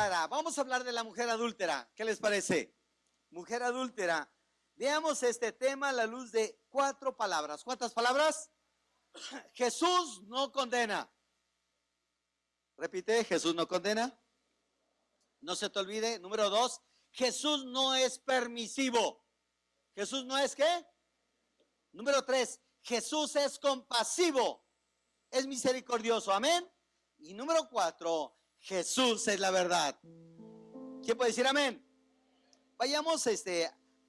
Sara. Vamos a hablar de la mujer adúltera. ¿Qué les parece? Mujer adúltera. Veamos este tema a la luz de 4 palabras. ¿Cuántas palabras? Jesús no condena. Repite, Jesús no condena. No se te olvide. Número 2, Jesús no es permisivo. ¿Jesús no es qué? Número 3, Jesús es compasivo. Es misericordioso. Amén. Y número 4, Jesús es la verdad. ¿Quién puede decir amén? Vayamos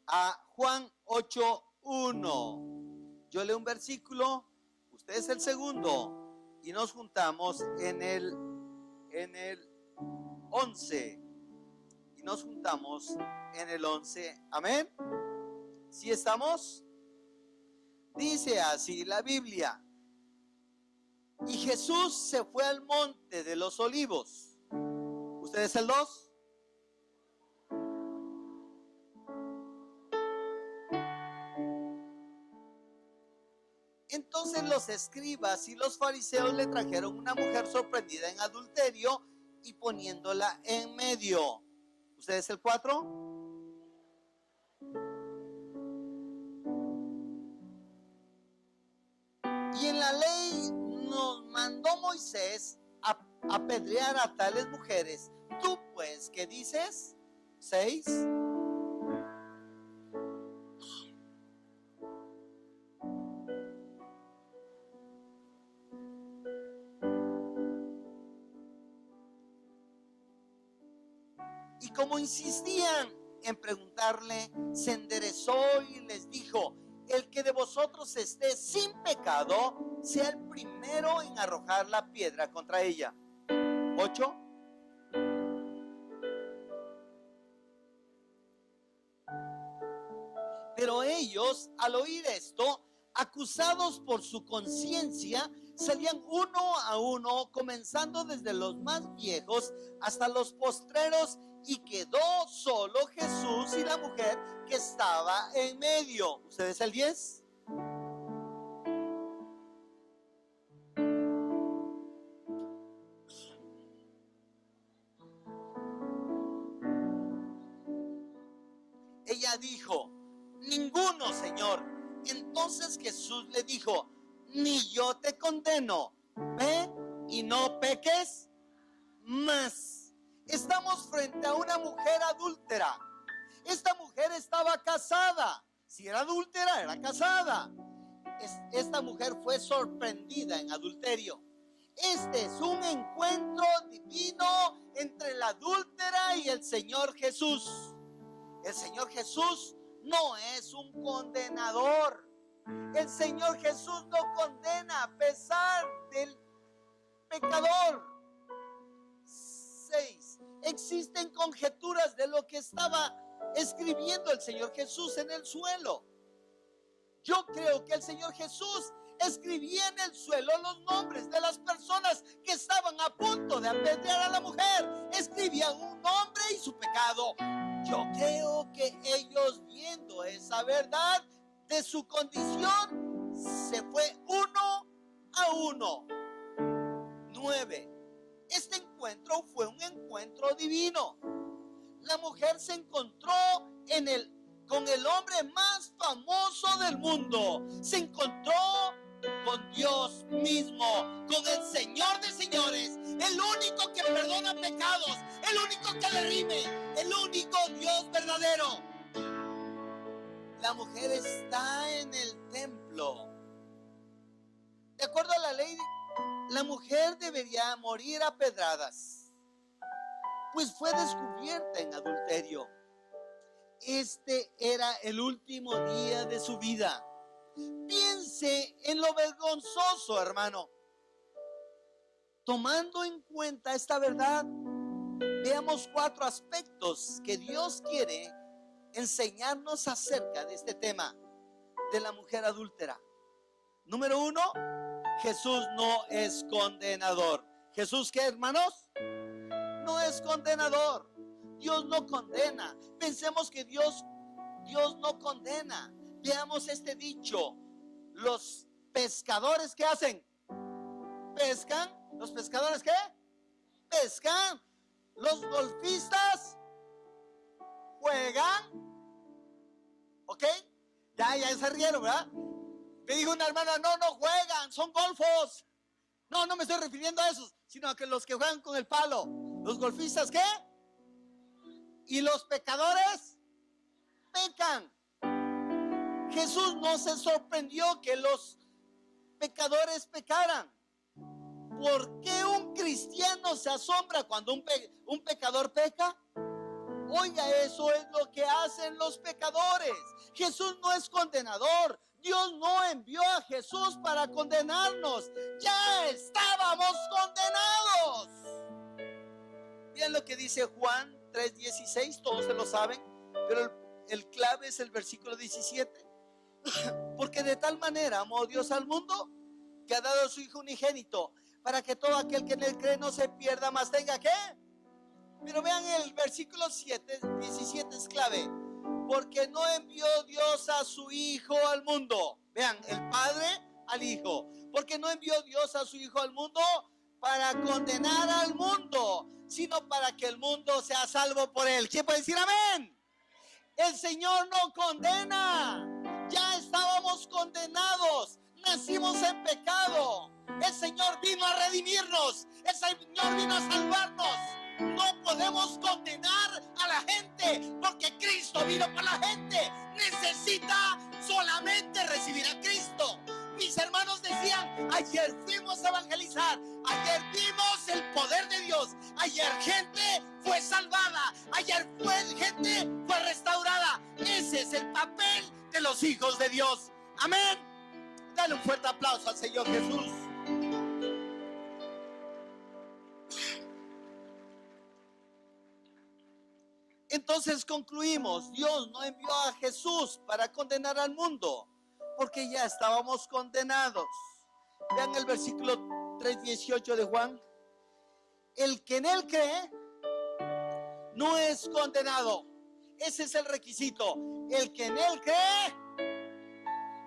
a Juan 8:1. Yo leo un versículo, usted es el segundo y nos juntamos en el 11. Y nos juntamos en el 11. Amén. ¿Sí estamos? Dice así la Biblia. Y Jesús se fue al monte de los olivos. ¿Usted es el 2? Entonces los escribas y los fariseos le trajeron una mujer sorprendida en adulterio y poniéndola en medio. ¿Usted es el 4? Y en la ley nos mandó Moisés a apedrear a tales mujeres. ¿Tú pues qué dices? 6. Y como insistían en preguntarle, se enderezó y les dijo: el que de vosotros esté sin pecado, sea el primero en arrojar la piedra contra ella. 8. Pero ellos, al oír esto, acusados por su conciencia, salían uno a uno, comenzando desde los más viejos hasta los postreros, y quedó solo Jesús y la mujer que estaba en medio. ¿Usted es el 10? Ella dijo: ninguno, Señor. Entonces Jesús le dijo: ni yo te condeno, ve y no peques más. Estamos frente a una mujer adúltera. Esta mujer estaba casada. Si era adúltera, era casada. Esta mujer fue sorprendida en adulterio. Este es un encuentro divino entre la adúltera y el Señor Jesús. El Señor Jesús no es un condenador. El Señor Jesús no condena a pesar del pecador. 6. Existen conjeturas de lo que estaba escribiendo el Señor Jesús en el suelo. Yo creo que el Señor Jesús escribía en el suelo los nombres de las personas que estaban a punto de apedrear a la mujer. Escribían un nombre y su pecado. Yo creo que ellos, viendo esa verdad de su condición, se fue uno a uno. 9. Este encuentro fue un encuentro divino. La mujer se encontró con el hombre más famoso del mundo. Se encontró con Dios mismo, con el Señor de señores, el único que perdona pecados, el único que redime, el único Dios verdadero. La mujer está en el templo. De acuerdo a la ley, la mujer debería morir a pedradas, pues fue descubierta en adulterio. Este era el último día de su vida. Piense en lo vergonzoso, hermano. Tomando en cuenta esta verdad, veamos 4 aspectos que Dios quiere enseñarnos acerca de este tema de la mujer adúltera. Número 1, Jesús no es condenador. ¿Jesús qué, hermanos? No es condenador. Dios no condena. Pensemos que Dios no condena. Veamos este dicho: los pescadores, ¿qué hacen? Pescan. ¿Los pescadores qué? Pescan. Los golfistas juegan, ¿ok? Ya se rieron, ¿verdad? Me dijo una hermana, no juegan, son golfos. No me estoy refiriendo a esos, sino a que los que juegan con el palo. ¿Los golfistas qué? Y los pecadores pecan. Jesús no se sorprendió que los pecadores pecaran. ¿Por qué un cristiano se asombra cuando un pecador peca? Oiga, eso es lo que hacen los pecadores. Jesús no es condenador. Dios no envió a Jesús para condenarnos. Ya estábamos condenados. Miren lo que dice Juan 3:16, todos se lo saben, pero el clave es el versículo 17. Porque de tal manera amó Dios al mundo que ha dado a su Hijo unigénito, para que todo aquel que en él cree no se pierda, mas tenga ¿qué? Pero vean el versículo 17 es clave. Porque no envió Dios a su Hijo al mundo. Vean, el Padre al Hijo. Porque no envió Dios a su Hijo al mundo para condenar al mundo, sino para que el mundo sea salvo por él. ¿Quién puede decir amén? El Señor no condena. Ya estábamos condenados. Nacimos en pecado. El Señor vino a redimirnos. El Señor vino a salvarnos. No podemos condenar a la gente porque Cristo vino por la gente. Necesita solamente recibir a Cristo. Mis hermanos decían, ayer fuimos a evangelizar, ayer vimos el poder de Dios, ayer gente fue salvada, ayer gente fue restaurada. Ese es el papel de los hijos de Dios. Amén. Dale un fuerte aplauso al Señor Jesús. Entonces concluimos, Dios no envió a Jesús para condenar al mundo, porque ya estábamos condenados. Vean el versículo 3:18 de Juan. El que en él cree no es condenado. Ese es el requisito. El que en él cree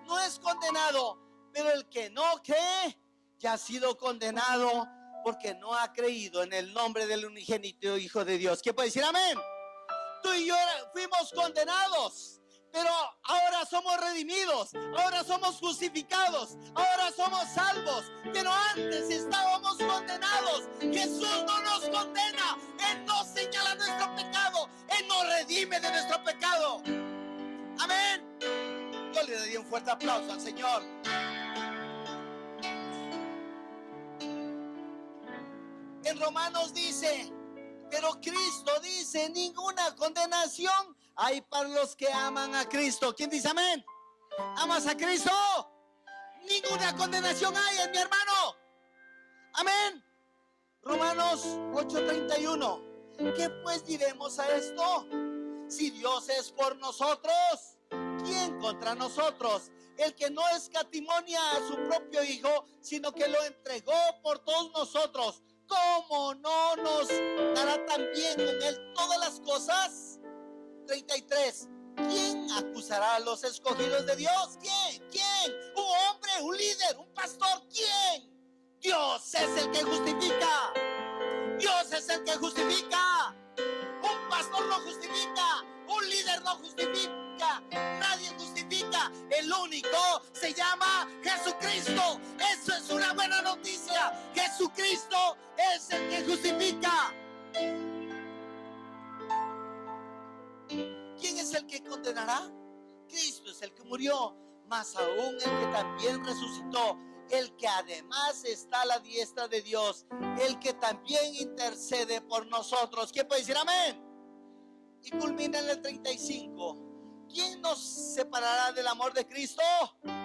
no es condenado, pero el que no cree ya ha sido condenado porque no ha creído en el nombre del unigénito Hijo de Dios. ¿Quién puede decir amén? Tú y yo fuimos condenados, pero ahora somos redimidos, ahora somos justificados, ahora somos salvos, pero antes estábamos condenados. Jesús no nos condena, Él no señala nuestro pecado, Él nos redime de nuestro pecado. Amén. Yo le daría un fuerte aplauso al Señor. En Romanos dice, pero Cristo dice, ninguna condenación hay para los que aman a Cristo. ¿Quién dice amén? ¿Amas a Cristo? Ninguna condenación hay en mi hermano. Amén. Romanos 8:31. ¿Qué pues diremos a esto? Si Dios es por nosotros, ¿quién contra nosotros? El que no escatimonia a su propio Hijo, sino que lo entregó por todos nosotros, ¿cómo no nos dará también con él todas las cosas? 33. ¿Quién acusará a los escogidos de Dios? ¿Quién? ¿Un hombre, un líder, un pastor? ¿Quién? Dios es el que justifica. Dios es el que justifica. Un pastor no justifica, un líder no justifica, nadie justifica. El único se llama Jesucristo. Eso es una buena noticia. Jesucristo es el que justifica. ¿Quién es el que condenará? Cristo es el que murió, más aún el que también resucitó, el que además está a la diestra de Dios, el que también intercede por nosotros. ¿Quién puede decir amén? Y culmina en el 35. ¿Quién nos separará del amor de Cristo?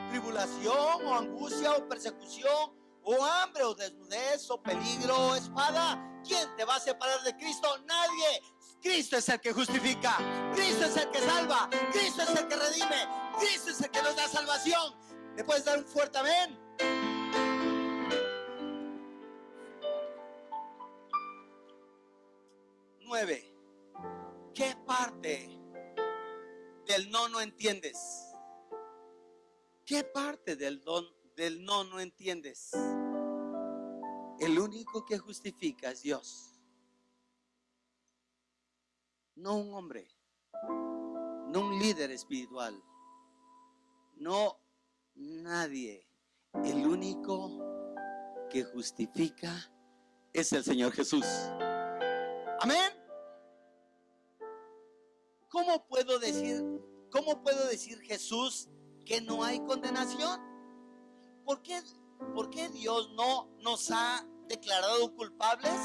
¿Tribulación o angustia o persecución o hambre o desnudez o peligro o espada? ¿Quién te va a separar de Cristo? Nadie. Cristo es el que justifica, Cristo es el que salva, Cristo es el que redime, Cristo es el que nos da salvación. ¿Le puedes dar un fuerte amén? Nueve. ¿Qué parte del no entiendes? ¿Qué parte del no entiendes? El único que justifica es Dios. no un hombre, no un líder espiritual, no nadie. El único que justifica es el Señor Jesús. Amén. ¿Cómo puedo decir Jesús que no hay condenación? ¿Por qué Dios no nos ha declarado culpables?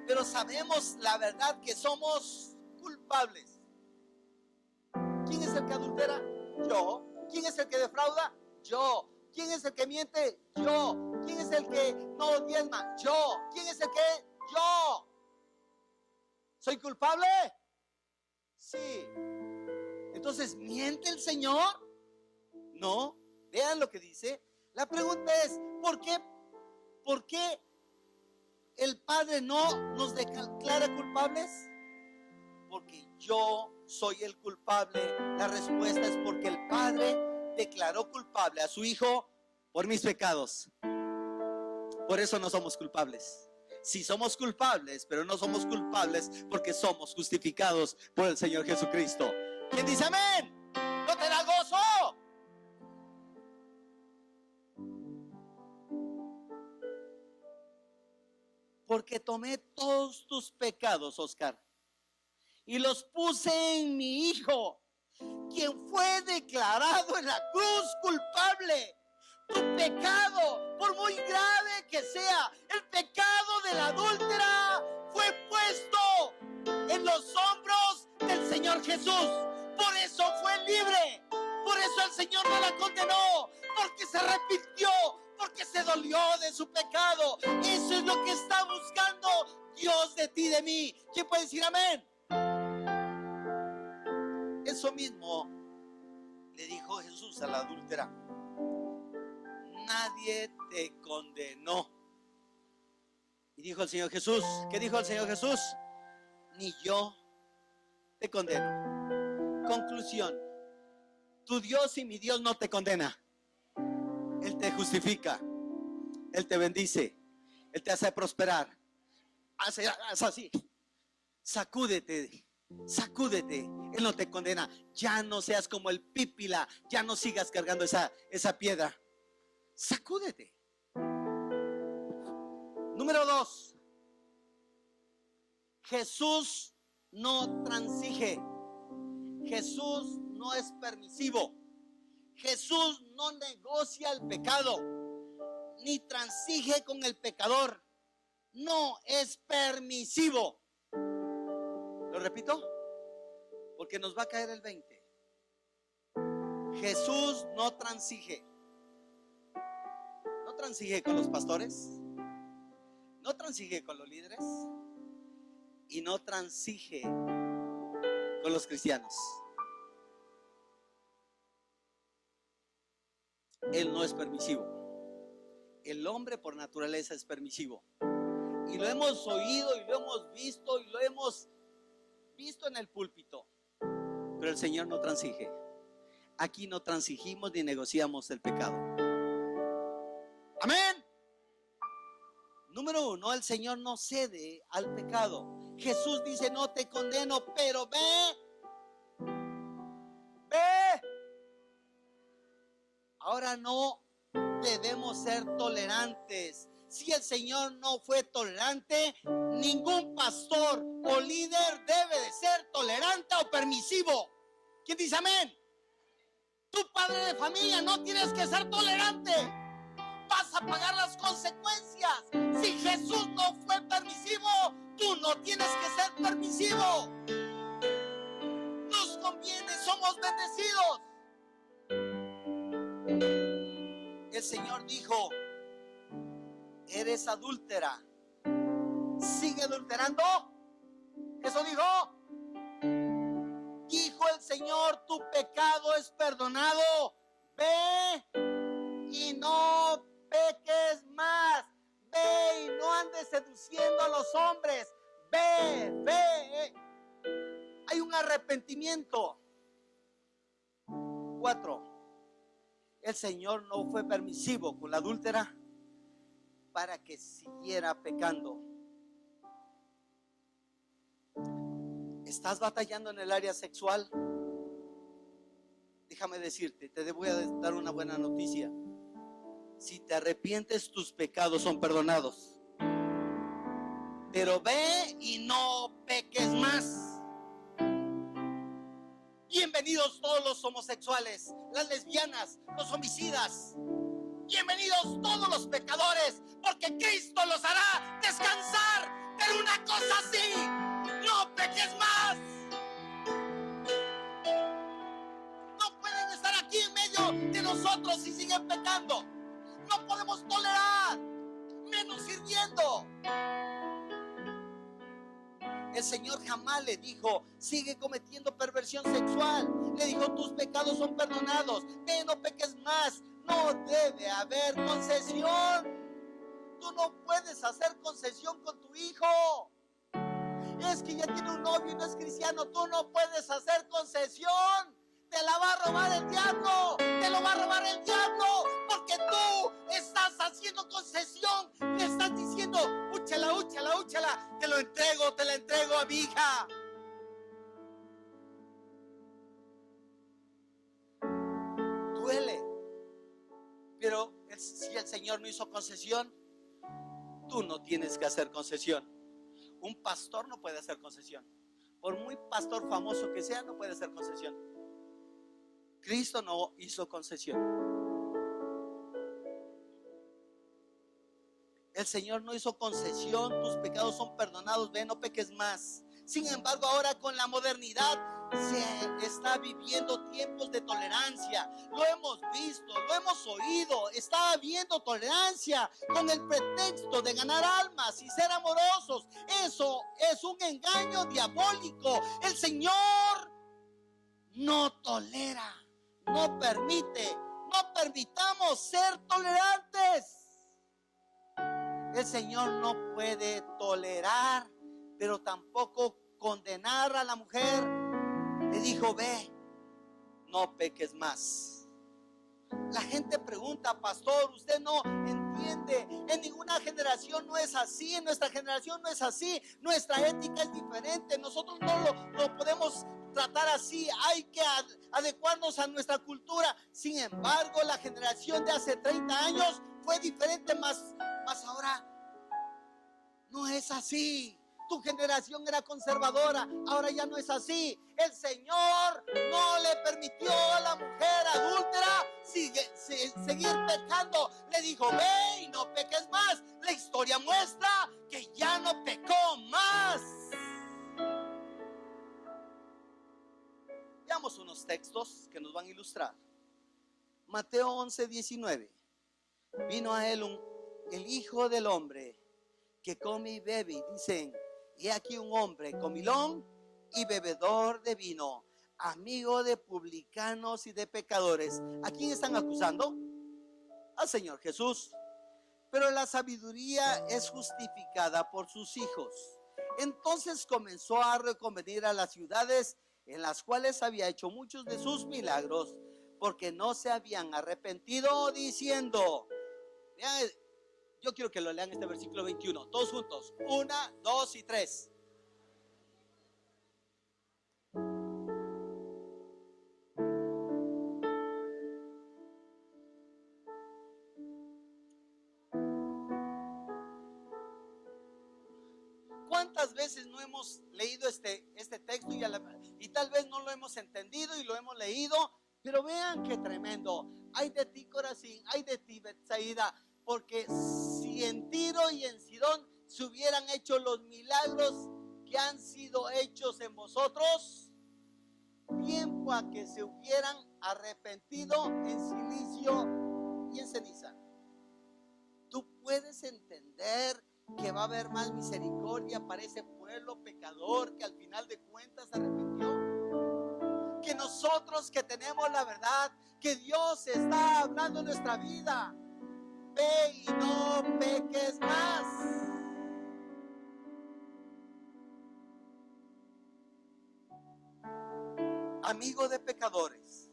Pero sabemos la verdad que somos culpables. ¿Quién es el que adultera? Yo. ¿Quién es el que defrauda? Yo. ¿Quién es el que miente? Yo. ¿Quién es el que no diezma? Yo. ¿Quién es el que? Yo. ¿Soy culpable? Sí. Entonces, ¿miente el Señor? No. Vean lo que dice. La pregunta es, ¿por qué el Padre no nos declara culpables? Porque yo soy el culpable. La respuesta es porque el Padre declaró culpable a su Hijo por mis pecados. Por eso no somos culpables. Sí somos culpables, pero no somos culpables porque somos justificados por el Señor Jesucristo. ¿Quién dice amén? ¿No te da gozo? Porque tomé todos tus pecados, Oscar, y los puse en mi Hijo, quien fue declarado en la cruz culpable. Tu pecado, por muy grave que sea, el pecado de la adúltera fue puesto en los hombros del Señor Jesús. Por eso fue libre. Por eso el Señor no la condenó, porque se arrepintió, porque se dolió de su pecado. Eso es lo que está buscando Dios de ti y de mí. ¿Quién puede decir amén? Eso mismo le dijo Jesús a la adúltera. Nadie te condenó. Y dijo el Señor Jesús, ¿qué dijo el Señor Jesús? Ni yo te condeno. Conclusión, tu Dios y mi Dios no te condena. Él te justifica, Él te bendice, Él te hace prosperar. Haz así, sacúdete, Él no te condena. Ya no seas como el pípila, ya no sigas cargando esa piedra. Sacúdete. Número 2, Jesús no transige. Jesús no es permisivo. Jesús no negocia el pecado, ni transige con el pecador. No es permisivo. ¿Lo repito? Porque nos va a caer el 20. Jesús no transige. No transige con los pastores, no transige con los líderes y no transige con los cristianos. Él no es permisivo. El hombre por naturaleza es permisivo. Y lo hemos oído y lo hemos visto y lo hemos visto en el púlpito. Pero el Señor no transige. Aquí no transigimos ni negociamos el pecado. Amén. Número 1, el Señor no cede al pecado. Jesús dice, no te condeno, pero ve. Ahora no debemos ser tolerantes. Si el Señor no fue tolerante, ningún pastor o líder debe de ser tolerante o permisivo. ¿Quién dice amén? Tu padre de familia no tienes que ser tolerante. Vas a pagar las consecuencias. Si Jesús no fue permisivo, tú no tienes que ser permisivo. Nos conviene, somos bendecidos. El Señor dijo, eres adúltera, sigue adulterando. Eso dijo. Dijo el Señor, tu pecado es perdonado. Ve y no peques más. Ve y no andes seduciendo a los hombres. Ve. Hay un arrepentimiento. 4. El Señor no fue permisivo con la adúltera para que siguiera pecando. ¿Estás batallando en el área sexual? Déjame decirte, te voy a dar una buena noticia. Si te arrepientes, tus pecados son perdonados. Pero ve y no peques más. Bienvenidos todos los homosexuales, las lesbianas, los homicidas. Bienvenidos todos los pecadores, porque Cristo los hará descansar. Pero una cosa sí, no peques más. No pueden estar aquí en medio de nosotros y siguen pecando. No podemos tolerar, menos sirviendo. El Señor jamás le dijo, sigue cometiendo perversión sexual. Le dijo, tus pecados son perdonados, ve, no peques más. No debe haber concesión. Tú no puedes hacer concesión con tu hijo. Es que ya tiene un novio y no es cristiano. Tú no puedes hacer concesión. Te la va a robar el diablo. Te lo va a robar el diablo. Porque tú estás haciendo concesión. Le estás diciendo, úchala, úchala, úchala. Te la entrego a mi hija. Duele. Pero si el Señor no hizo concesión, tú no tienes que hacer concesión. Un pastor no puede hacer concesión. Por muy pastor famoso que sea, no puede hacer concesión. Cristo no hizo concesión. El Señor no hizo concesión. Tus pecados son perdonados, ve, no peques más. Sin embargo, ahora con la modernidad se está viviendo tiempos de tolerancia. Lo hemos visto, lo hemos oído. Está habiendo tolerancia con el pretexto de ganar almas y ser amorosos. Eso es un engaño diabólico. El Señor no tolera, no permite. No permitamos ser tolerantes. El Señor no puede tolerar, pero tampoco condenar a la mujer. Le dijo, ve, no peques más. La gente pregunta, pastor, usted no entiende. En ninguna generación no es así. En nuestra generación no es así. Nuestra ética es diferente. Nosotros no lo podemos tratar así. Hay que adecuarnos a nuestra cultura. Sin embargo, la generación de hace 30 años fue diferente, más ahora no es así. Tu generación era conservadora, ahora ya no es así. El Señor no le permitió a la mujer adúltera seguir pecando. Le dijo, ve y no peques más. La historia muestra que ya no pecó más. Veamos unos textos que nos van a ilustrar. Mateo 11:19. Vino a él el Hijo del Hombre que come y bebe, y dicen, y aquí un hombre comilón y bebedor de vino, amigo de publicanos y de pecadores. ¿A quién están acusando? Al Señor Jesús. Pero la sabiduría es justificada por sus hijos. Entonces comenzó a reconvenir a las ciudades en las cuales había hecho muchos de sus milagros, porque no se habían arrepentido, diciendo, vean, yo quiero que lo lean este versículo 21, todos juntos, 1, 2 y 3. ¿Cuántas veces no hemos leído este texto y tal vez no lo hemos entendido y lo hemos leído? Pero vean qué tremendo. Ay de ti, Corazín, ay de ti, Betsaida, porque si en Tiro y en Sidón se hubieran hecho los milagros que han sido hechos en vosotros, tiempo a que se hubieran arrepentido en silicio y en ceniza. Tú puedes entender que va a haber más misericordia para ese pueblo pecador que al final de cuentas se arrepintió, que nosotros que tenemos la verdad, que Dios está hablando en nuestra vida. Ve y no peques más. Amigo de pecadores,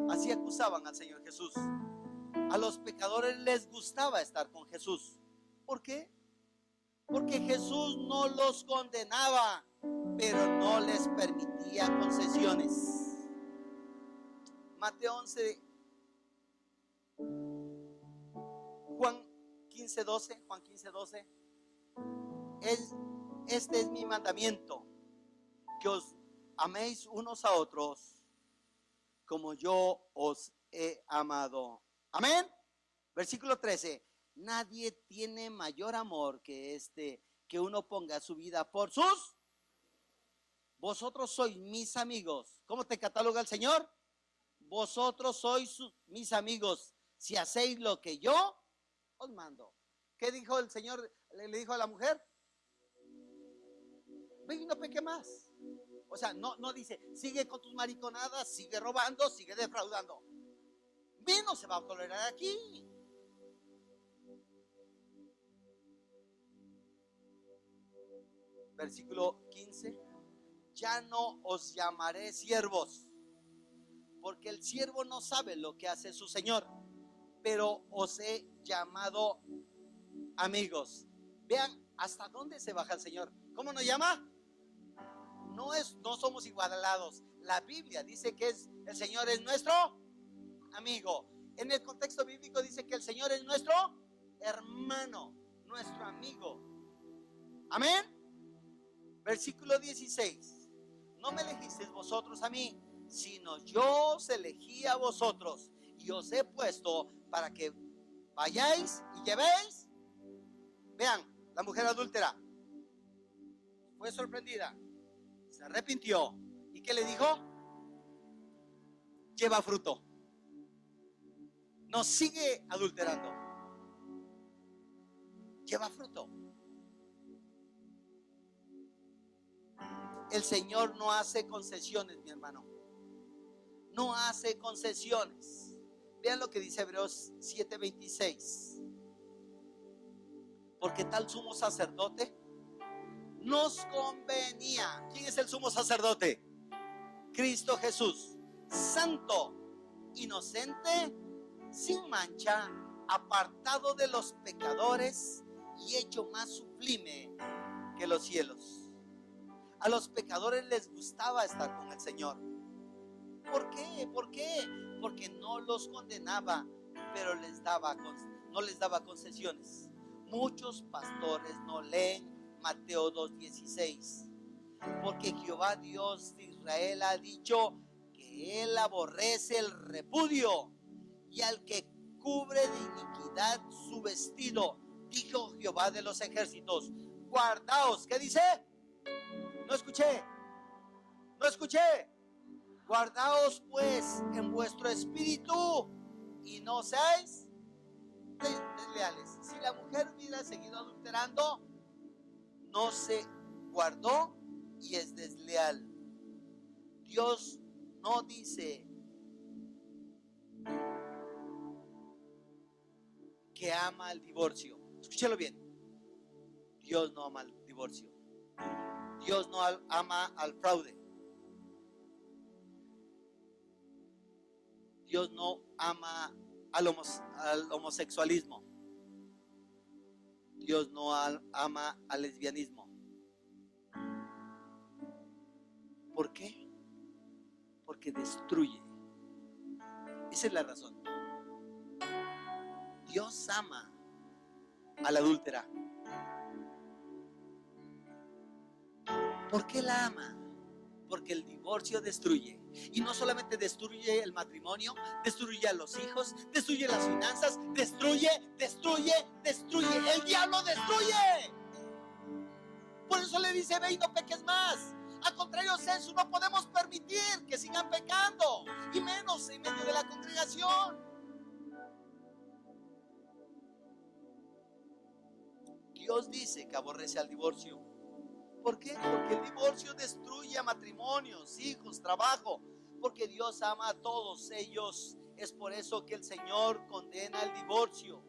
así acusaban al Señor Jesús. A los pecadores les gustaba estar con Jesús. ¿Por qué? Porque Jesús no los condenaba, pero no les permitía concesiones. Mateo 11, Juan 15:12. Este es mi mandamiento, que os améis unos a otros como yo os he amado. Amén. Versículo 13. Nadie tiene mayor amor que este, que uno ponga su vida por sus. Vosotros sois mis amigos. ¿Cómo te cataloga el Señor? Vosotros sois mis amigos si hacéis lo que yo os mando. ¿Qué dijo el Señor? Le dijo a la mujer: ve y no peque más. O sea, no dice, sigue con tus mariconadas, sigue robando, sigue defraudando. No se va a tolerar aquí. Versículo 15. Ya no os llamaré siervos, porque el siervo no sabe lo que hace su Señor, pero os he llamado amigos. Vean hasta dónde se baja el Señor. ¿Cómo nos llama? No somos igualados. La Biblia dice que el Señor es nuestro amigo. En el contexto bíblico dice que el Señor es nuestro hermano, nuestro amigo. Amén. Versículo 16. No me elegisteis vosotros a mí, sino yo os elegí a vosotros y os he puesto para que vayáis y llevéis. Vean, la mujer adúltera fue sorprendida, se arrepintió. ¿Y qué le dijo? Lleva fruto. No sigue adulterando. Lleva fruto. El Señor no hace concesiones, mi hermano. No hace concesiones. Vean lo que dice Hebreos 7:26. Porque tal sumo sacerdote nos convenía. ¿Quién es el sumo sacerdote? Cristo Jesús, santo, inocente, sin mancha, apartado de los pecadores y hecho más sublime que los cielos. A los pecadores les gustaba estar con el Señor. ¿Por qué? ¿Por qué? Porque no los condenaba, pero no les daba concesiones. Muchos pastores no leen Mateo 2:16, porque Jehová Dios de Israel ha dicho que él aborrece el repudio y al que cubre de iniquidad su vestido. Dijo Jehová de los ejércitos: guardaos. ¿Qué dice? No escuché. Guardaos pues en vuestro espíritu y no seáis desleales. Si la mujer hubiera seguido adulterando, no se guardó y es desleal. Dios no dice que ama el divorcio. Escúchalo bien. Dios no ama el divorcio. Dios no ama al fraude. Dios no ama al homosexualismo. Dios no ama al lesbianismo. ¿Por qué? Porque destruye. Esa es la razón. Dios ama a la adúltera. ¿Por qué la ama? Porque el divorcio destruye. Y no solamente destruye el matrimonio, destruye a los hijos, destruye las finanzas, destruye. El diablo destruye. Por eso le dice: ve y no peques más. A contrario censo, no podemos permitir que sigan pecando, y menos en medio de la congregación. Dios dice que aborrece al divorcio. ¿Por qué? Porque el divorcio destruye matrimonios, hijos, trabajo. Porque Dios ama a todos ellos. Es por eso que el Señor condena el divorcio.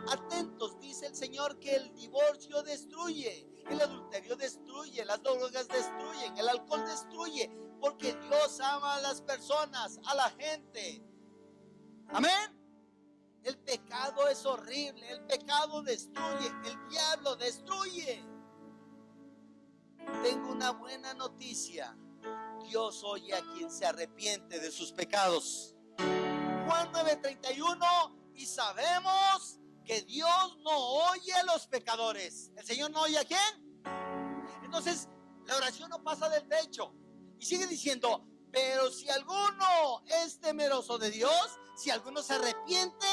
Atentos, dice el Señor que el divorcio destruye, el adulterio destruye, las drogas destruyen, el alcohol destruye. Porque Dios ama a las personas, a la gente. Amén. El pecado es horrible, el pecado destruye, el diablo destruye. tengo una buena noticia. Dios oye a quien se arrepiente de sus pecados. Juan 9:31, y sabemos que Dios no oye a los pecadores. ¿El Señor no oye a quién? Entonces, la oración no pasa del techo. Y sigue diciendo, pero si alguno es temeroso de Dios, si alguno se arrepiente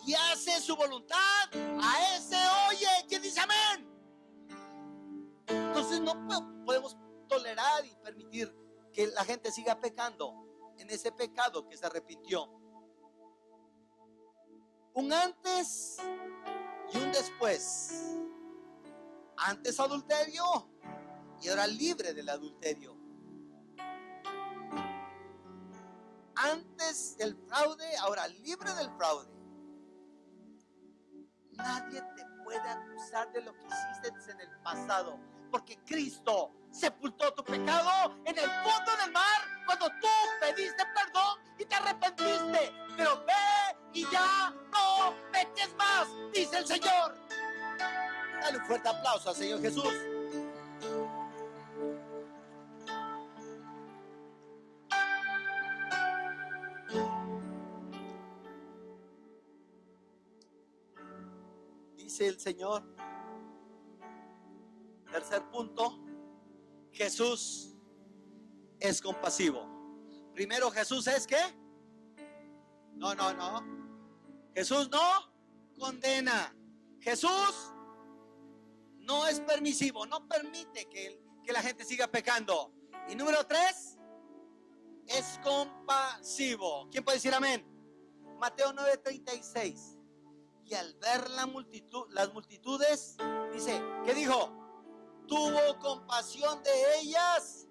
y hace su voluntad, a ese oye. ¿Quién dice amén? Entonces no podemos tolerar y permitir que la gente siga pecando en ese pecado que se arrepintió. Un antes y un después. Antes adulterio y ahora libre del adulterio. Antes del fraude, ahora libre del fraude. Nadie te puede acusar de lo que hiciste en el pasado, porque Cristo sepultó tu pecado en el fondo del mar cuando tú pediste perdón y te arrepentiste. Pero ve y ya no peques más, dice el Señor. Dale un fuerte aplauso al Señor Jesús. Dice el Señor, tercer punto, Jesús es compasivo. Primero, Jesús es ¿qué? No. Jesús no condena. Jesús no es permisivo, no permite que la gente siga pecando. Y número 3, es compasivo. ¿Quién puede decir amén? Mateo 9:36. Y al ver las multitudes, dice, ¿qué dijo? Tuvo compasión de ellas,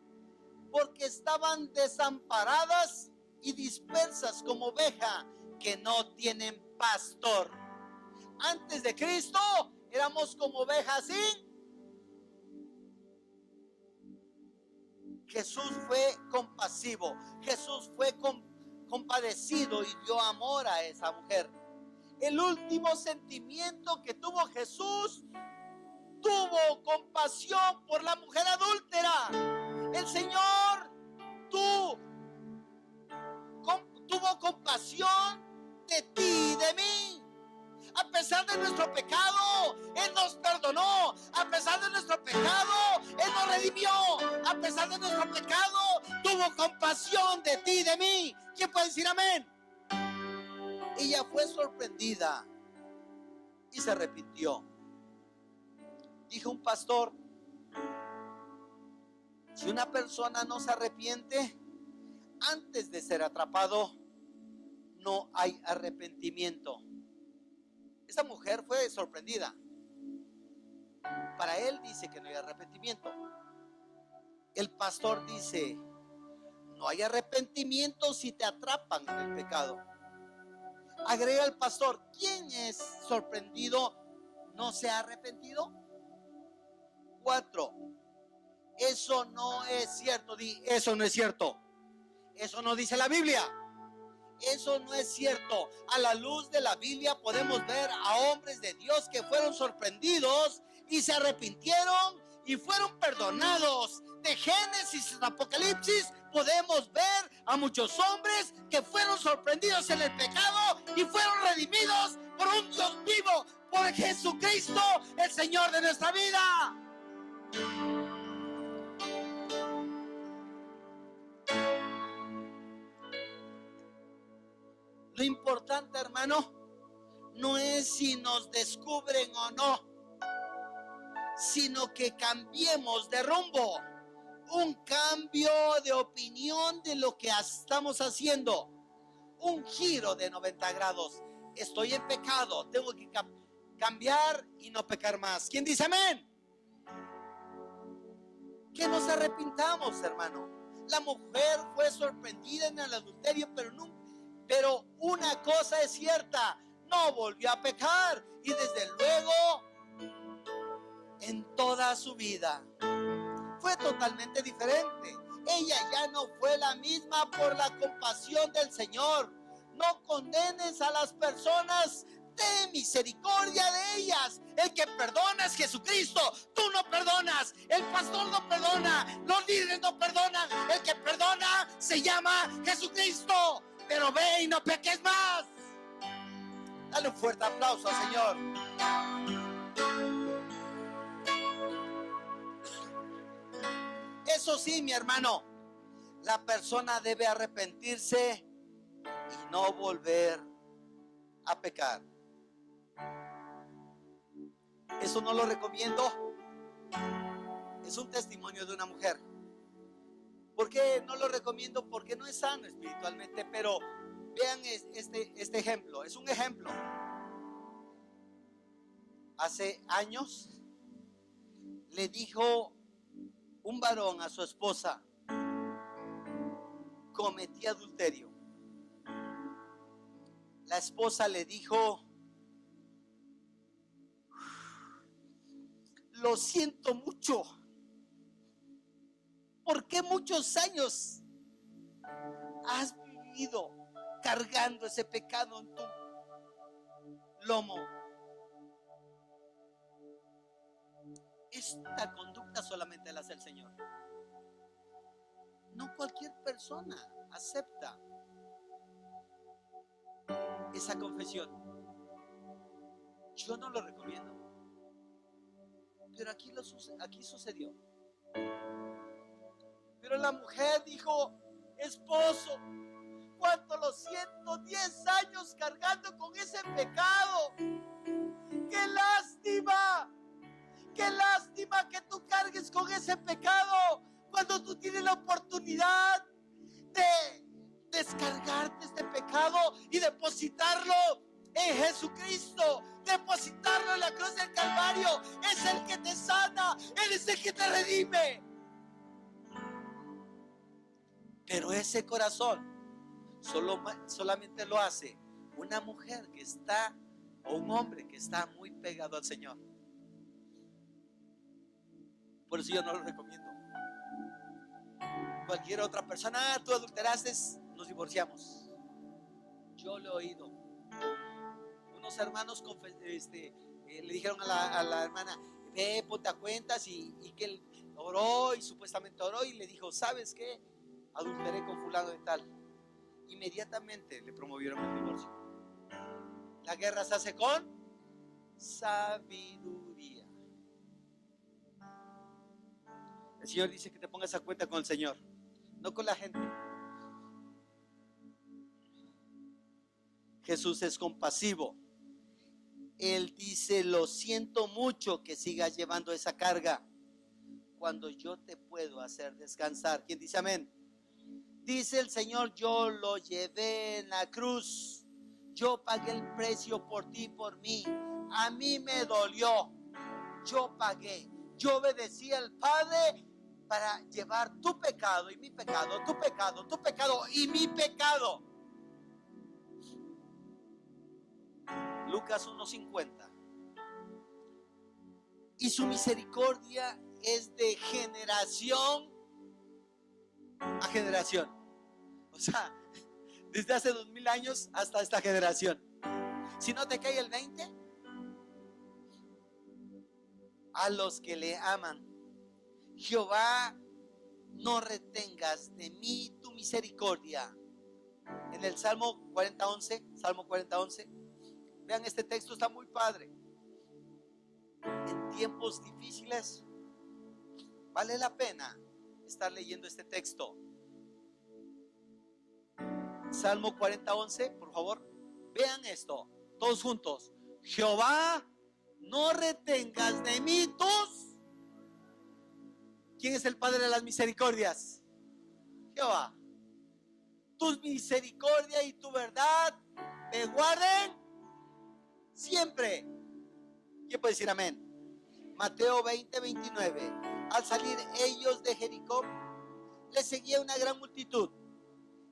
porque estaban desamparadas y dispersas como ovejas que no tienen pastor. Antes de Cristo éramos como ovejas sin. Jesús fue compasivo. Jesús fue compadecido y dio amor a esa mujer. El último sentimiento que tuvo Jesús, tuvo compasión por la mujer adúltera. El Señor tuvo compasión de ti y de mí. A pesar de nuestro pecado, Él nos perdonó. A pesar de nuestro pecado, Él nos redimió. A pesar de nuestro pecado, tuvo compasión de ti y de mí. ¿Quién puede decir amén? Ella fue sorprendida y se arrepintió. Dijo un pastor, si una persona no se arrepiente antes de ser atrapado, no hay arrepentimiento. Esta mujer fue sorprendida. Para él dice que no hay arrepentimiento. El pastor dice, no hay arrepentimiento si te atrapan en el pecado. Agrega el pastor, ¿quién es sorprendido no se ha arrepentido? 4. Eso no es cierto. Eso no es cierto. Eso no dice la Biblia. Eso no es cierto. A la luz de la Biblia podemos ver a hombres de Dios que fueron sorprendidos y se arrepintieron y fueron perdonados. De Génesis a Apocalipsis podemos ver a muchos hombres que fueron sorprendidos en el pecado y fueron redimidos por un Dios vivo, por Jesucristo, el Señor de nuestra vida. Lo importante, hermano, no es si nos descubren o no, sino que cambiemos de rumbo. Un cambio de opinión de lo que estamos haciendo. Un giro de 90 grados. Estoy en pecado, tengo que cambiar y no pecar más. ¿Quién dice amén? Que nos arrepintamos, hermano. La mujer fue sorprendida en el adulterio, pero una cosa es cierta, no volvió a pecar. Y desde luego, en toda su vida, fue totalmente diferente. Ella ya no fue la misma por la compasión del Señor. No condenes a las personas ten misericordia de ellas. El que perdona es Jesucristo. Tú no perdonas, el pastor no perdona, los líderes no perdonan. El que perdona se llama Jesucristo. Pero ve y no peques más. Dale un fuerte aplauso al Señor. Eso sí, mi hermano, la persona debe arrepentirse y no volver a pecar. Eso no lo recomiendo. Es un testimonio de una mujer. ¿Por qué no lo recomiendo? Porque no es sano espiritualmente. Pero vean este ejemplo. Es un ejemplo. Hace años le dijo un varón a su esposa: cometí adulterio. La esposa le dijo: lo siento mucho. ¿Por qué muchos años has vivido cargando ese pecado en tu lomo? Esta conducta solamente la hace el Señor. No cualquier persona acepta esa confesión. Yo no lo recomiendo. Pero aquí sucedió. Pero la mujer dijo: esposo, ¿cuánto lo siento? 10 años cargando con ese pecado. ¡Qué lástima! ¡Qué lástima que tú cargues con ese pecado cuando tú tienes la oportunidad de descargarte este pecado y depositarlo en Jesucristo! Depositarlo en la cruz del Calvario. Es el que te sana, Él es el que te redime. Pero ese corazón solamente lo hace una mujer que está, o un hombre que está muy pegado al Señor. Por eso yo no lo recomiendo. Cualquier otra persona: tú adulteraste, nos divorciamos. Yo lo he oído. Unos hermanos le dijeron a la hermana: ve, ponte a cuentas, y que él oró, y supuestamente oró, y le dijo: ¿sabes qué? Adulteré con fulano de tal. Inmediatamente le promovieron el divorcio. La guerra se hace con sabiduría. El Señor dice que te pongas a cuenta con el Señor, no con la gente. Jesús es compasivo. Él dice: lo siento mucho que sigas llevando esa carga cuando yo te puedo hacer descansar. ¿Quién dice amén? Dice el Señor: yo lo llevé en la cruz. Yo pagué el precio por ti y por mí. A mí me dolió. Yo pagué. Yo obedecí al Padre para llevar tu pecado y mi pecado, tu pecado, tu pecado y mi pecado. Lucas 1:50. Y su misericordia es de generación a generación. O sea, desde hace 2000 años hasta esta generación. Si no te cae el 20, a los que le aman. Jehová, no retengas de mí tu misericordia. En el Salmo 40:11, vean este texto, está muy padre. En tiempos difíciles vale la pena estar leyendo este texto. Salmo 40:11, por favor, vean esto todos juntos. Jehová, no retengas de mí tus. ¿Quién es el Padre de las misericordias? Jehová. Tus misericordia y tu verdad te guarden siempre. ¿Quién puede decir amén? Mateo 20:29. Al salir ellos de Jericó, les seguía una gran multitud.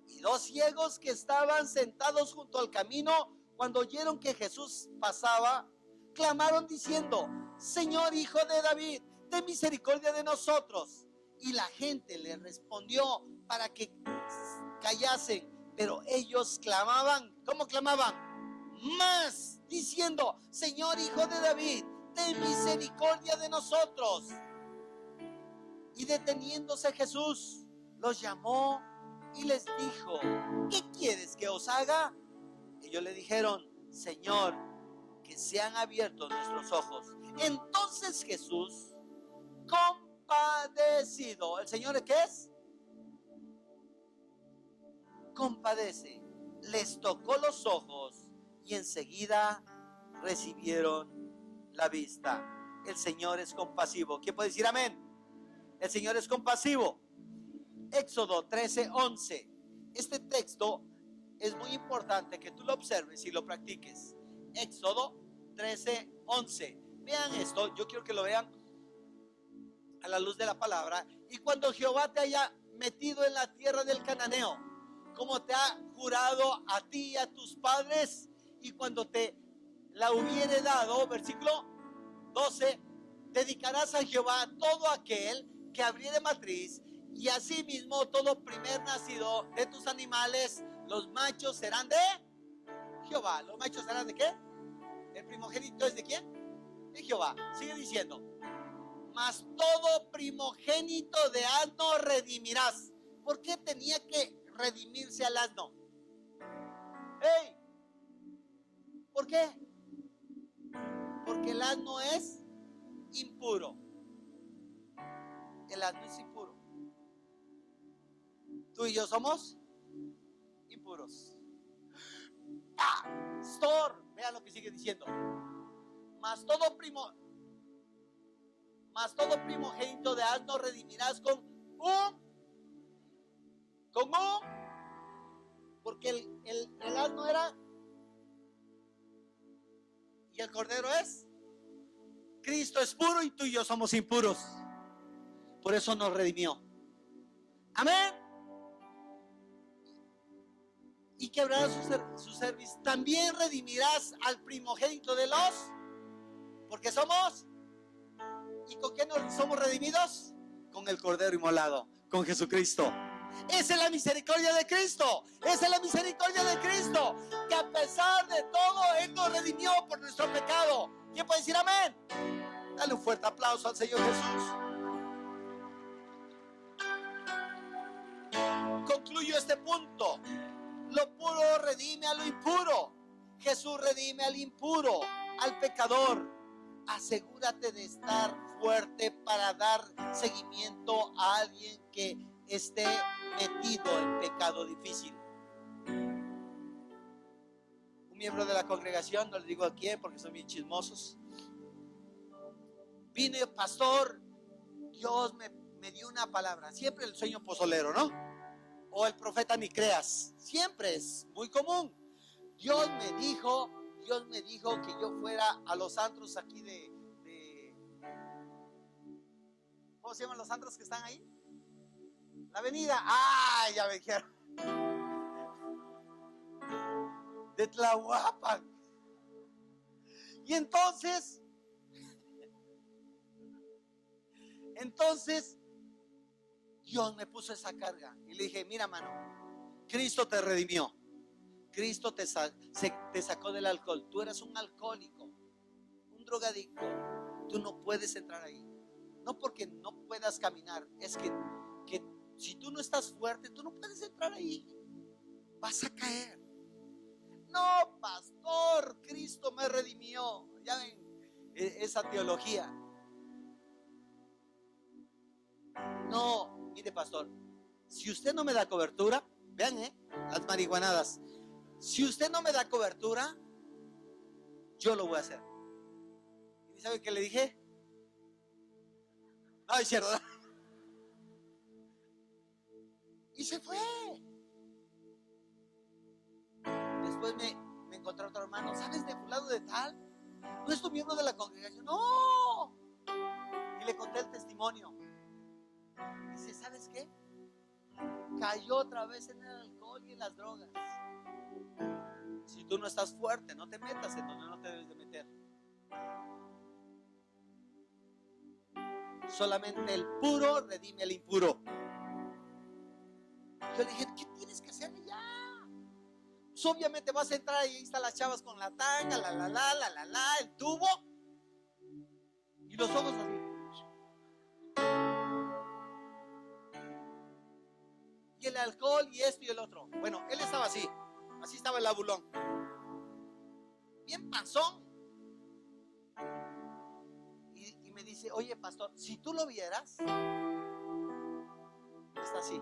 Y 2 ciegos que estaban sentados junto al camino, cuando oyeron que Jesús pasaba, clamaron diciendo: Señor, Hijo de David, ten misericordia de nosotros. Y la gente le respondió para que callasen, pero ellos clamaban. ¿Cómo clamaban? Más diciendo: Señor, Hijo de David, ten misericordia de nosotros. Y deteniéndose Jesús, los llamó y les dijo: ¿qué quieres que os haga? Ellos le dijeron: Señor, que sean abiertos nuestros ojos. Entonces Jesús, compadecido, ¿el Señor qué es? Compadece, les tocó los ojos y enseguida recibieron la vista. El Señor es compasivo. ¿Quién puede decir amén? El Señor es compasivo. Éxodo 13:11. Este texto es muy importante que tú lo observes y lo practiques. Éxodo 13:11. Vean esto, yo quiero que lo vean a la luz de la palabra. Y cuando Jehová te haya metido en la tierra del cananeo, como te ha jurado a ti y a tus padres, y cuando te la hubiere dado, versículo 12, dedicarás a Jehová todo aquel que abriere matriz, y asimismo todo primer nacido de tus animales, los machos serán de Jehová. ¿Los machos serán de qué? ¿El primogénito es de quién? De Jehová. Sigue diciendo: mas todo primogénito de asno redimirás. ¿Por qué tenía que redimirse al asno? ¡Hey! ¿Por qué? Porque el asno es impuro. El asno es impuro. Tú y yo somos impuros. Pastor, vean lo que sigue diciendo. Mas todo primogénito de asno redimirás con un. Porque el asno era, y el cordero es. Cristo es puro y tú y yo somos impuros. Por eso nos redimió. Amén. Y quebrarás su cerviz. También redimirás al primogénito de los. Porque somos. ¿Y con qué nos somos redimidos? Con el cordero inmolado, con Jesucristo. Esa es la misericordia de Cristo. Esa es la misericordia de Cristo, que a pesar de todo Él nos redimió por nuestro pecado. ¿Quién puede decir amén? Dale un fuerte aplauso al Señor Jesús. Concluyo este punto. Lo puro redime a lo impuro. Jesús redime al impuro, al pecador. Asegúrate de estar fuerte para dar seguimiento a alguien que esté metido en pecado difícil. Un miembro de la congregación, no les digo a quién porque son bien chismosos, vine: pastor, Dios me dio una palabra. Siempre el sueño pozolero, ¿no? O el profeta ni creas. Siempre es muy común. Dios me dijo que yo fuera a los antros aquí de ¿cómo se llaman los antros que están ahí? La avenida. ¡Ay! Ya me dijeron. De Tlahuapan. Y entonces Dios me puso esa carga y le dije: mira, mano, Cristo te redimió. Cristo te sacó del alcohol. Tú eras un alcohólico, un drogadicto. Tú no puedes entrar ahí. No porque no puedas caminar, es que si tú no estás fuerte, tú no puedes entrar ahí. Vas a caer. No, pastor, Cristo me redimió. Ya ven esa teología. No, mire, pastor, si usted no me da cobertura, vean, las marihuanadas. Si usted no me da cobertura, yo lo voy a hacer. ¿Y sabe qué le dije? No, es cierto. Y se fue. Después me encontré otro hermano: ¿sabes de fulano de tal? ¿No es tu miembro de la congregación? No. Y le conté el testimonio. Dice: ¿sabes qué? Cayó otra vez en el alcohol y en las drogas. Si tú no estás fuerte, no te metas en donde no te debes de meter. Solamente el puro redime al impuro. Yo le dije: ¿qué tienes que hacer ya? obviamente vas a entrar y ahí están las chavas con la tanga, el tubo y los ojos así. Y el alcohol y esto y el otro. Bueno, él estaba así estaba el abulón. Bien panzón. Y me dice, oye pastor, si tú lo vieras, está así.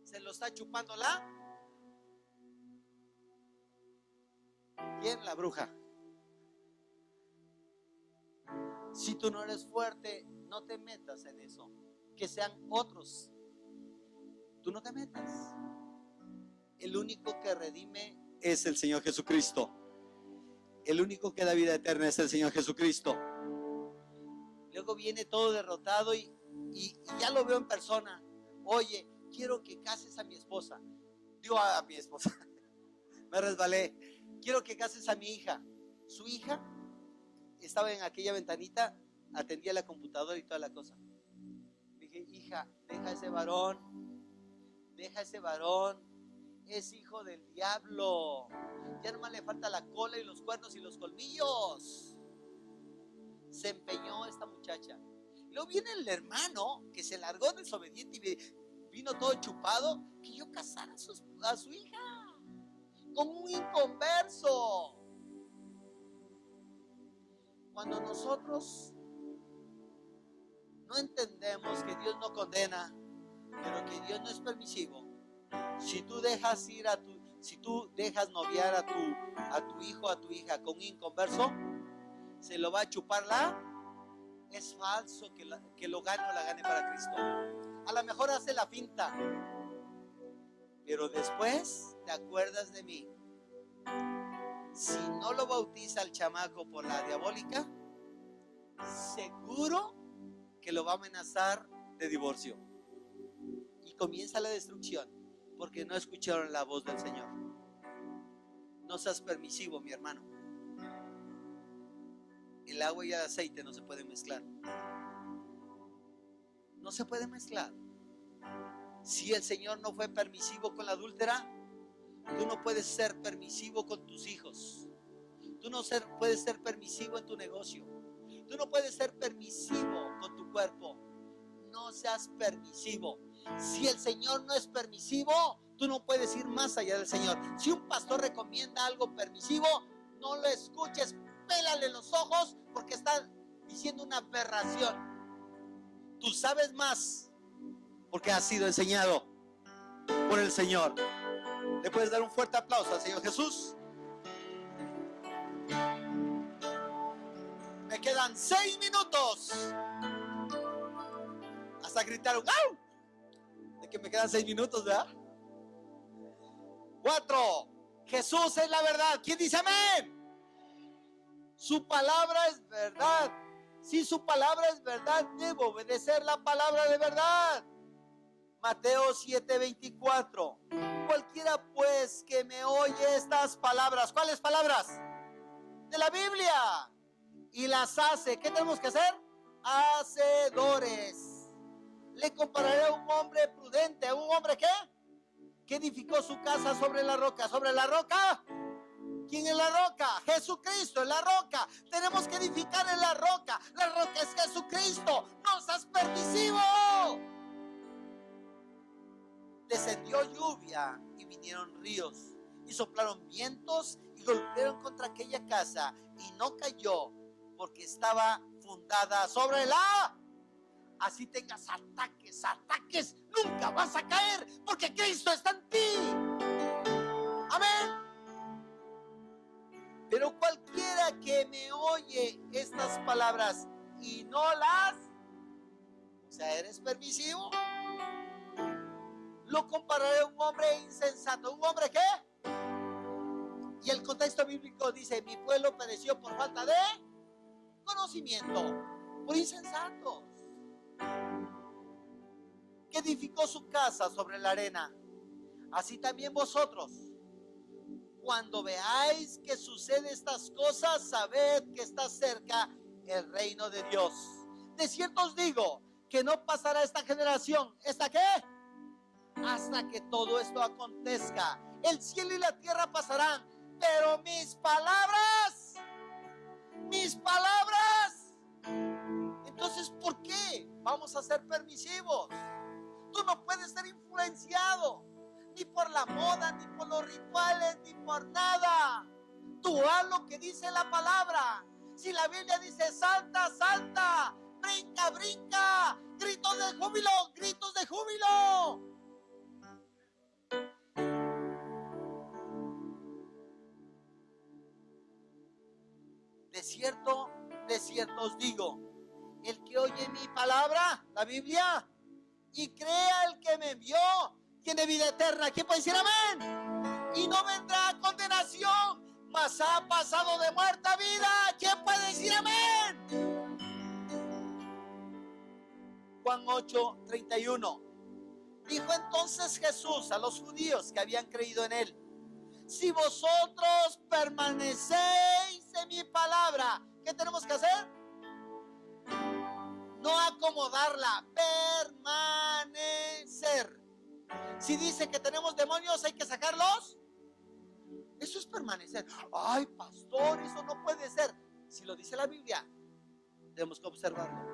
Se lo está chupando ¿quién? La bruja. Si tú no eres fuerte, no te metas en eso. Que sean otros. Tú no te metas. El único que redime es el Señor Jesucristo. El único que da vida eterna es el Señor Jesucristo. Luego viene todo derrotado y ya lo veo en persona. Oye, quiero que cases a mi esposa. Digo a mi esposa. Me resbalé. Quiero que cases a mi hija. Su hija estaba en aquella ventanita, atendía la computadora y toda la cosa. Dije, hija, deja ese varón, es hijo del diablo. Ya nomás le falta la cola y los cuernos y los colmillos. Se empeñó esta muchacha. Luego viene el hermano que se largó desobediente y vino todo chupado, que yo casara a su hija con un inconverso. Cuando nosotros no entendemos que Dios no condena, pero que Dios no es permisivo, si tú dejas noviar a tu hijo, a tu hija con un inconverso, se lo va a chupar es falso que lo gane o la gane para Cristo. A lo mejor hace la finta, pero después te acuerdas de mí. Si no lo bautiza el chamaco por la diabólica, seguro que lo va a amenazar de divorcio. Y comienza la destrucción, porque no escucharon la voz del Señor. No seas permisivo, mi hermano. El agua y el aceite no se pueden mezclar. No se puede mezclar. Si el Señor no fue permisivo con la adúltera, tú no puedes ser permisivo con tus hijos. Tú no puedes ser permisivo en tu negocio. Tú no puedes ser permisivo con tu cuerpo. No seas permisivo. Si el Señor no es permisivo, tú no puedes ir más allá del Señor. Si un pastor recomienda algo permisivo, no lo escuches, pélale los ojos, porque está diciendo una aberración. Tú sabes más porque has sido enseñado por el Señor. ¿Le puedes dar un fuerte aplauso al Señor Jesús? Me quedan 6 minutos hasta gritar un ¡au! De que me quedan 6 minutos, ¿verdad? 4. Jesús es la verdad. ¿Quién dice amén? Su palabra es verdad. Si su palabra es verdad, debo obedecer la palabra de verdad. Mateo 7:24. Cualquiera pues que me oye estas palabras. ¿Cuáles palabras? De la Biblia. Y las hace. ¿Qué tenemos que hacer? Hacedores. Le compararé a un hombre prudente. ¿A un hombre qué? Que edificó su casa sobre la roca. ¿Sobre la roca? ¿Quién es la roca? Jesucristo es la roca. Tenemos que edificar en la roca. La roca es Jesucristo. No seas permisivo. Descendió lluvia y vinieron ríos y soplaron vientos y golpearon contra aquella casa y no cayó porque estaba fundada sobre la... Así tengas ataques, nunca vas a caer porque Cristo está en ti. Amén. Pero cualquiera que me oye estas palabras y no las... O sea, ¿eres permisivo? Lo compararé a un hombre insensato. ¿Un hombre qué? Y el contexto bíblico dice, mi pueblo pereció por falta de conocimiento, por insensatos, que edificó su casa sobre la arena. Así también vosotros, cuando veáis que suceden estas cosas, sabed que está cerca el reino de Dios. De cierto os digo que no pasará esta generación. ¿Esta qué? hasta que todo esto acontezca. El cielo y la tierra pasarán, pero mis palabras. Entonces, ¿por qué vamos a ser permisivos? Tú no puedes ser influenciado ni por la moda, ni por los rituales, ni por nada. Tú haz lo que dice la palabra. Si la Biblia dice salta, salta, brinca, brinca, gritos de júbilo, gritos de júbilo. De cierto os digo, el que oye mi palabra, la Biblia, y crea el que me envió, tiene vida eterna. ¿Quién puede decir amén? Y no vendrá a condenación, mas ha pasado de muerte a vida. ¿Quién puede decir amén? Juan 8:31. Dijo entonces Jesús a los judíos que habían creído en él: si vosotros permanecéis en mi palabra, ¿qué tenemos que hacer? No acomodarla, permanecer. Si dice que tenemos demonios, hay que sacarlos. Eso es permanecer. Ay, pastor, eso no puede ser. Si lo dice la Biblia, tenemos que observarlo.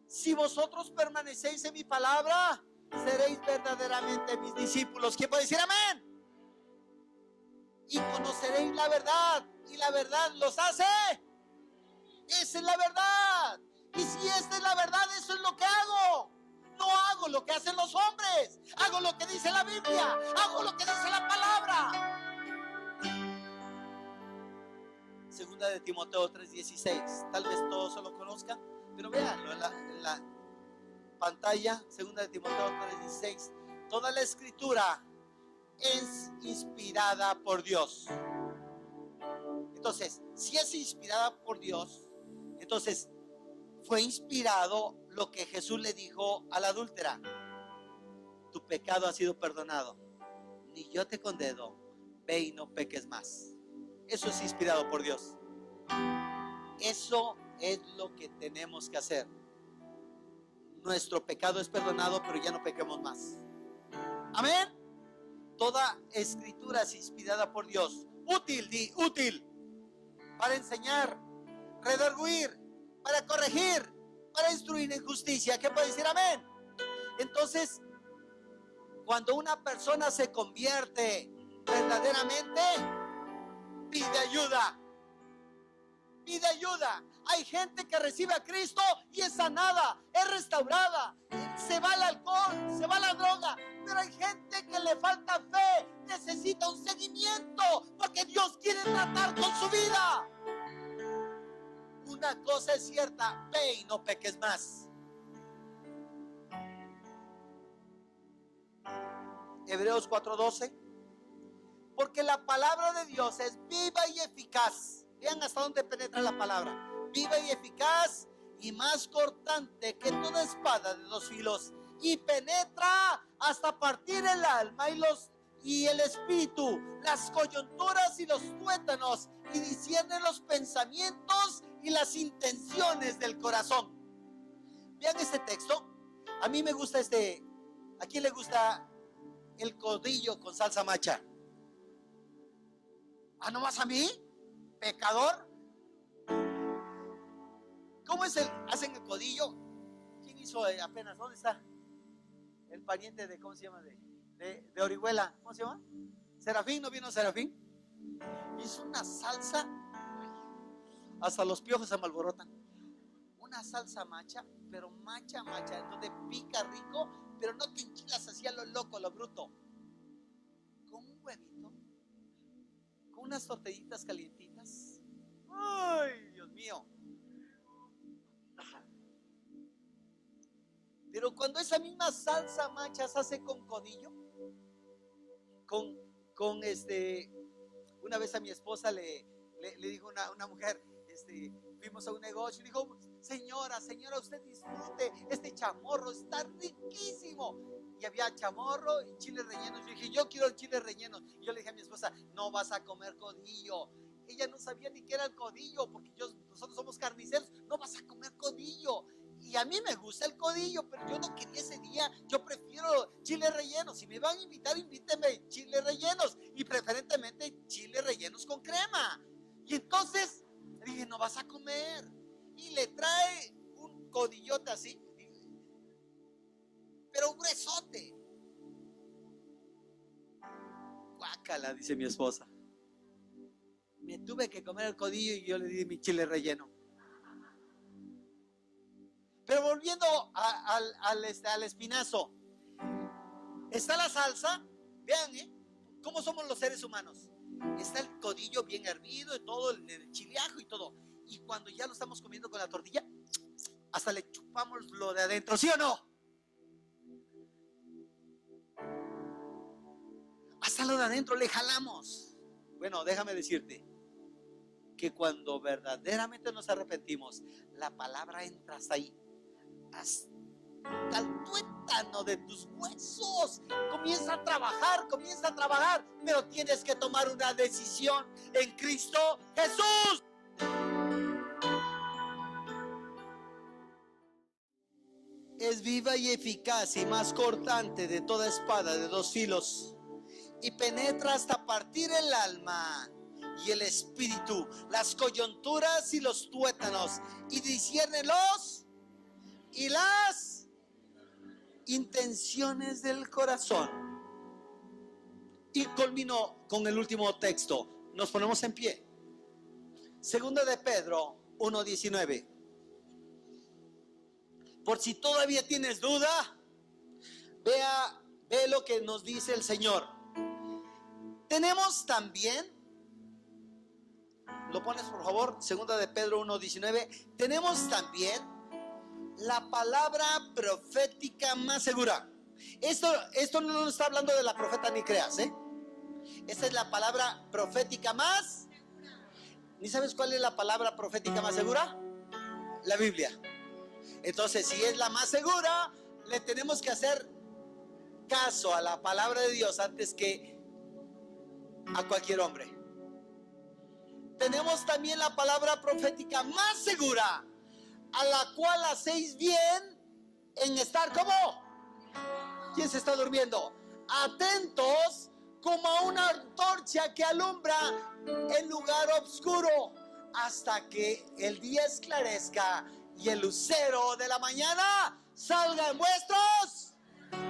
Si vosotros permanecéis en mi palabra, seréis verdaderamente mis discípulos. ¿Quién puede decir amén? Y conoceréis la verdad, y la verdad los hace. Esa es la verdad. Y si esta es la verdad, eso es lo que hago. No hago lo que hacen los hombres, hago lo que dice la Biblia, hago lo que dice la palabra. Segunda de Timoteo 3:16. Tal vez todos se lo conozcan, pero véanlo en la pantalla. Segunda de Timoteo 3:16. Toda la escritura es inspirada por Dios. Entonces, si es inspirada por Dios, entonces fue inspirado lo que Jesús le dijo a la adúltera: tu pecado ha sido perdonado, ni yo te condeno, ve y no peques más. Eso es inspirado por Dios. Eso es lo que tenemos que hacer. Nuestro pecado es perdonado, pero ya no pequemos más. Amén. Toda escritura es inspirada por Dios. Útil, útil para enseñar, redarguir, para corregir, para instruir en justicia. ¿Qué puede decir amén? Entonces, cuando una persona se convierte verdaderamente, pide ayuda. Pide ayuda. Hay gente que recibe a Cristo y es sanada, es restaurada. Se va el alcohol, se va la droga. Pero hay gente que le falta fe, necesita un seguimiento, porque Dios quiere tratar con su vida. Una cosa es cierta: ve y no peques más. Hebreos 4:12. Porque la palabra de Dios es viva y eficaz. Vean hasta dónde penetra la palabra. Viva y eficaz, y más cortante que toda espada de dos filos, y penetra hasta partir el alma y el espíritu, las coyunturas y los tuétanos, y discierne los pensamientos y las intenciones del corazón. Vean este texto. A mí me gusta ¿a quién le gusta el codillo con salsa macha? ¿Ah, nomás a mí? ¿Pecador? ¿Cómo hacen el codillo? ¿Quién hizo apenas? ¿Dónde está? El pariente de, ¿cómo se llama? De Orihuela. ¿Cómo se llama? Serafín. ¿No vino Serafín? Hizo una salsa. Hasta los piojos se malborotan. Una salsa macha, pero macha, donde pica rico, pero no te enchilas así a lo loco, a lo bruto. Con un huevito, con unas tortillitas calientitas. ¡Ay, Dios mío! Pero cuando esa misma salsa macha se hace con codillo, una vez a mi esposa le dijo una mujer, fuimos a un negocio y dijo: señora, usted disfrute, este chamorro está riquísimo. Y había chamorro y chiles rellenos. Yo dije: yo quiero el chile relleno. Y yo le dije a mi esposa: no vas a comer codillo. Ella no sabía ni qué era el codillo, porque nosotros somos carniceros. No vas a comer codillo. Y a mí me gusta el codillo, pero yo no quería ese día. Yo prefiero chiles rellenos. Si me van a invitar, invítenme chiles rellenos. Y preferentemente chiles rellenos con crema. Y entonces dije, no vas a comer. Y le trae un codillote así, pero gruesote. Guácala, dice mi esposa. Me tuve que comer el codillo y yo le di mi chile relleno. Pero volviendo al espinazo, está la salsa. Vean, cómo somos los seres humanos. Está el codillo bien hervido y todo, el chileajo y todo. Y cuando ya lo estamos comiendo con la tortilla, hasta le chupamos lo de adentro, ¿sí o no? Hasta lo de adentro le jalamos. Bueno, déjame decirte que cuando verdaderamente nos arrepentimos, la palabra entra hasta ahí, hasta el tuétano de tus huesos. Comienza a trabajar, pero tienes que tomar una decisión en Cristo Jesús. Es viva y eficaz y más cortante de toda espada de dos filos, y penetra hasta partir el alma y el espíritu, las coyunturas y los tuétanos, y discierne los y las intenciones del corazón. Y culmino con el último texto. Nos ponemos en pie. Segunda de Pedro 1:19. Por si todavía tienes duda, ve lo que nos dice el Señor. Tenemos también, lo pones por favor, segunda de Pedro 1:19. Tenemos también la palabra profética más segura. Esto no nos está hablando de la profeta ni creas, Esta es la palabra profética más. ¿Ni sabes cuál es la palabra profética más segura? La Biblia. Entonces, si es la más segura, le tenemos que hacer caso a la palabra de Dios antes que a cualquier hombre. Tenemos también la palabra profética más segura, a la cual hacéis bien en estar como. ¿Quién se está durmiendo? Atentos como a una antorcha que alumbra el lugar oscuro hasta que el día esclarezca y el lucero de la mañana salga en vuestros.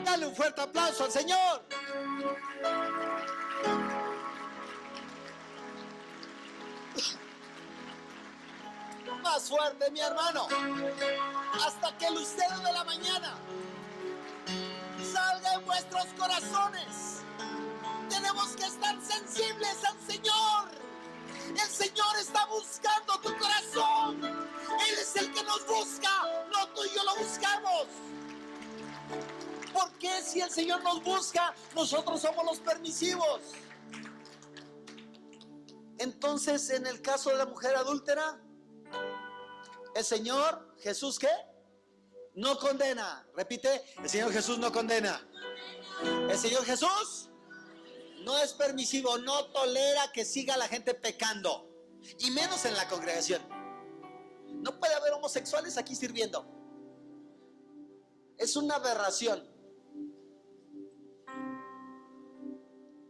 Dale un fuerte aplauso al Señor. Más fuerte, mi hermano. Hasta que el lucero de la mañana salga en vuestros corazones. Tenemos que estar sensibles al Señor. El Señor está buscando tu corazón. Él es el que nos busca, no tú y yo lo buscamos. ¿Por qué si el Señor nos busca, nosotros somos los permisivos? Entonces, en el caso de la mujer adúltera, el Señor Jesús, ¿qué? No condena. Repite, el Señor Jesús no condena. El Señor Jesús no es permisivo, no tolera que siga la gente pecando, y menos en la congregación. No puede haber homosexuales aquí sirviendo. Es una aberración.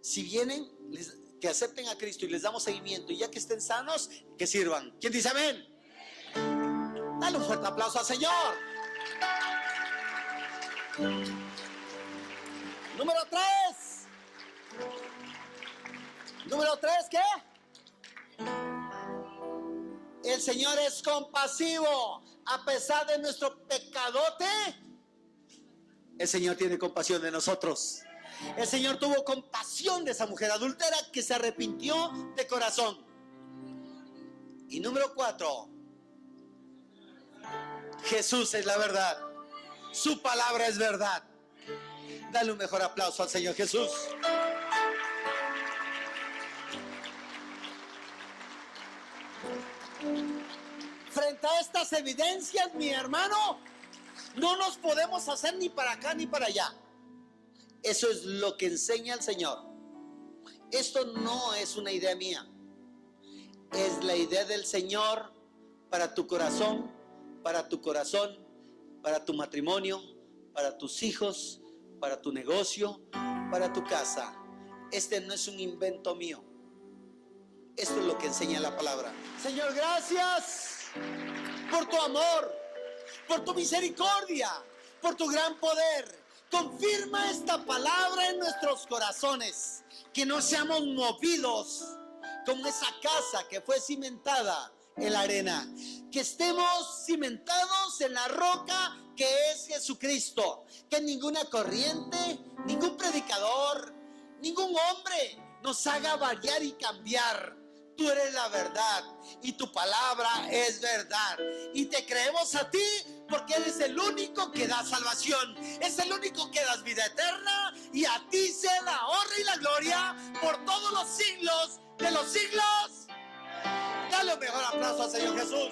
Si vienen, que acepten a Cristo y les damos seguimiento, y ya que estén sanos, que sirvan. ¿Quién dice amén? Dale un fuerte aplauso al Señor. Número 3. Número 3, ¿qué? El Señor es compasivo. A pesar de nuestro pecadote, el Señor tiene compasión de nosotros. El Señor tuvo compasión de esa mujer adúltera que se arrepintió de corazón. Y número 4, Jesús es la verdad. Su palabra es verdad. Dale un mejor aplauso al Señor Jesús. Frente a estas evidencias, mi hermano, no nos podemos hacer ni para acá ni para allá. Eso es lo que enseña el Señor. Esto no es una idea mía. Es la idea del Señor para tu corazón, para tu matrimonio, para tus hijos, para tu negocio, para tu casa. Este no es un invento mío. Esto es lo que enseña la palabra. Señor, gracias por tu amor, por tu misericordia, por tu gran poder. Confirma esta palabra en nuestros corazones, que no seamos movidos como esa casa que fue cimentada en la arena, que estemos cimentados en la roca que es Jesucristo, que ninguna corriente, ningún predicador, ningún hombre nos haga variar y cambiar. Tú eres la verdad y tu palabra es verdad, y te creemos a ti porque eres el único que da salvación, es el único que das vida eterna, y a ti sea la honra y la gloria por todos los siglos de los siglos. Dale un mejor aplauso al Señor Jesús.